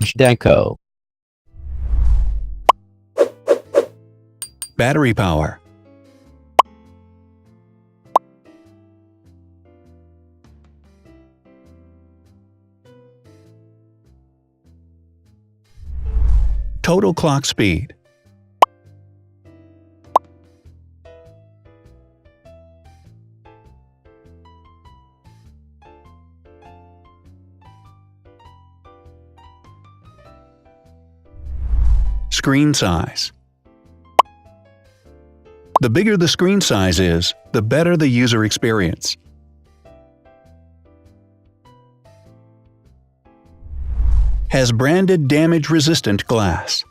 Zhdanko. Battery power. Total clock speed. Screen size. The bigger the screen size is, the better the user experience. Has branded damage-resistant glass.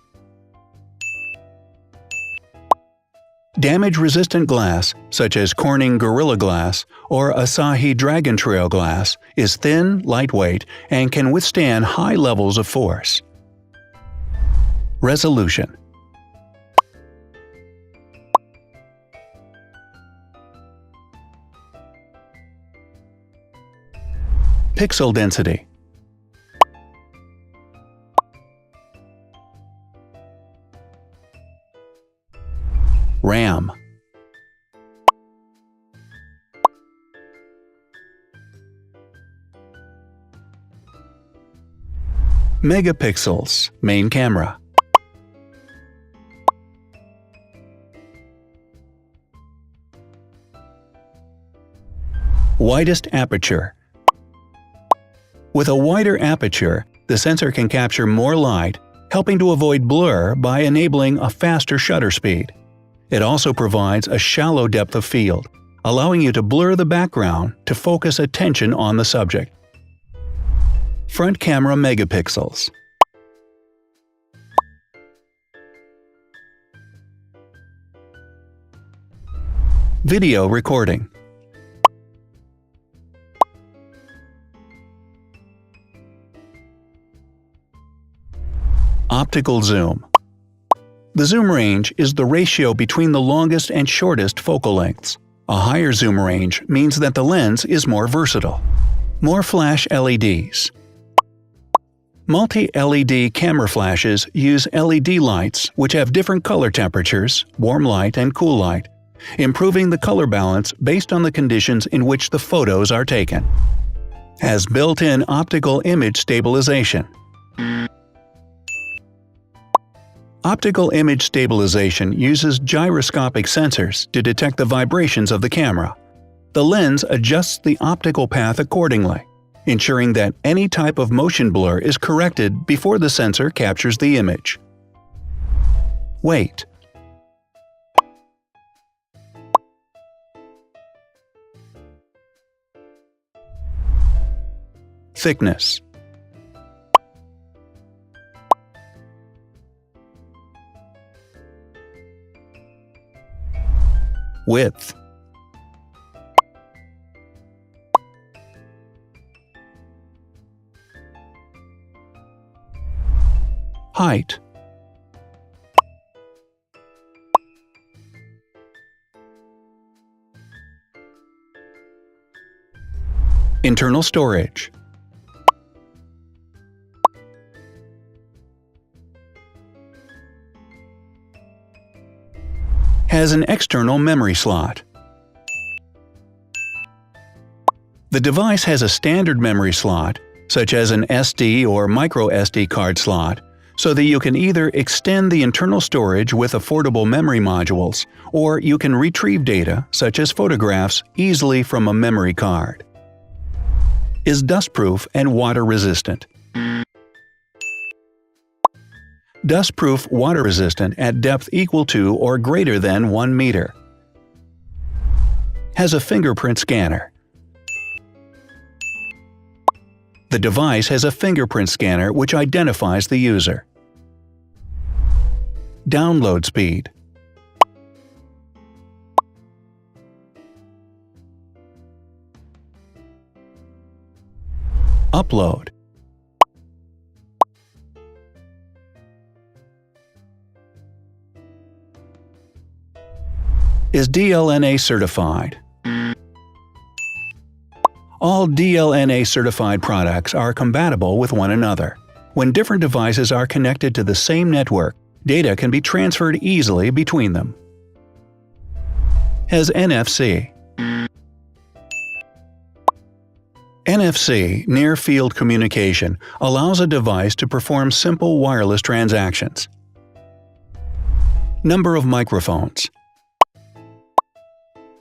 Damage-resistant glass, such as Corning Gorilla Glass or Asahi Dragon Trail Glass, is thin, lightweight, and can withstand high levels of force. Resolution. Pixel density. RAM. Megapixels, main camera. Widest aperture. With a wider aperture, the sensor can capture more light, helping to avoid blur by enabling a faster shutter speed. It also provides a shallow depth of field, allowing you to blur the background to focus attention on the subject. Front camera megapixels. Video recording. Optical zoom. The zoom range is the ratio between the longest and shortest focal lengths. A higher zoom range means that the lens is more versatile. More flash LEDs. Multi-LED camera flashes use LED lights which have different color temperatures, warm light and cool light, improving the color balance based on the conditions in which the photos are taken. Has built-in optical image stabilization. Optical image stabilization uses gyroscopic sensors to detect the vibrations of the camera. The lens adjusts the optical path accordingly, ensuring that any type of motion blur is corrected before the sensor captures the image. Weight. Thickness. Width. Height. Internal storage. Has an external memory slot. The device has a standard memory slot, such as an SD or micro SD card slot, so that you can either extend the internal storage with affordable memory modules, or you can retrieve data, such as photographs, easily from a memory card. Is dustproof and water-resistant. Dustproof water-resistant at depth equal to or greater than 1 meter. Has a fingerprint scanner. The device has a fingerprint scanner which identifies the user. Download speed. Upload. Is DLNA certified. All DLNA certified products are compatible with one another. When different devices are connected to the same network, data can be transferred easily between them. Has NFC. NFC, near-field communication, allows a device to perform simple wireless transactions. Number of microphones.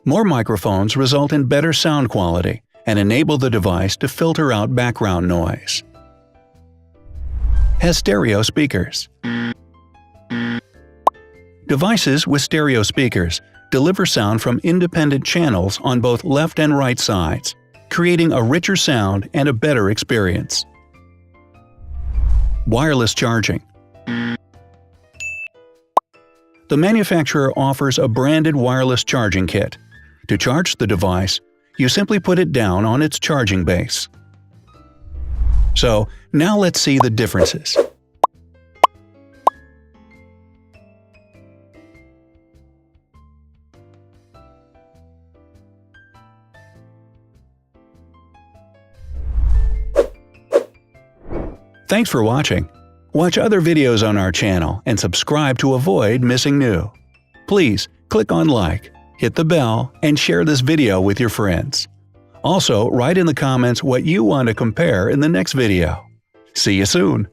More microphones result in better sound quality and enable the device to filter out background noise. Has stereo speakers. Devices with stereo speakers deliver sound from independent channels on both left and right sides, creating a richer sound and a better experience. Wireless charging. The manufacturer offers a branded wireless charging kit. To charge the device, you simply put it down on its charging base. So, now let's see the differences. Thanks for watching. Watch other videos on our channel and subscribe to avoid missing new. Please click on like, hit the bell, and share this video with your friends. Also, write in the comments what you want to compare in the next video. See you soon!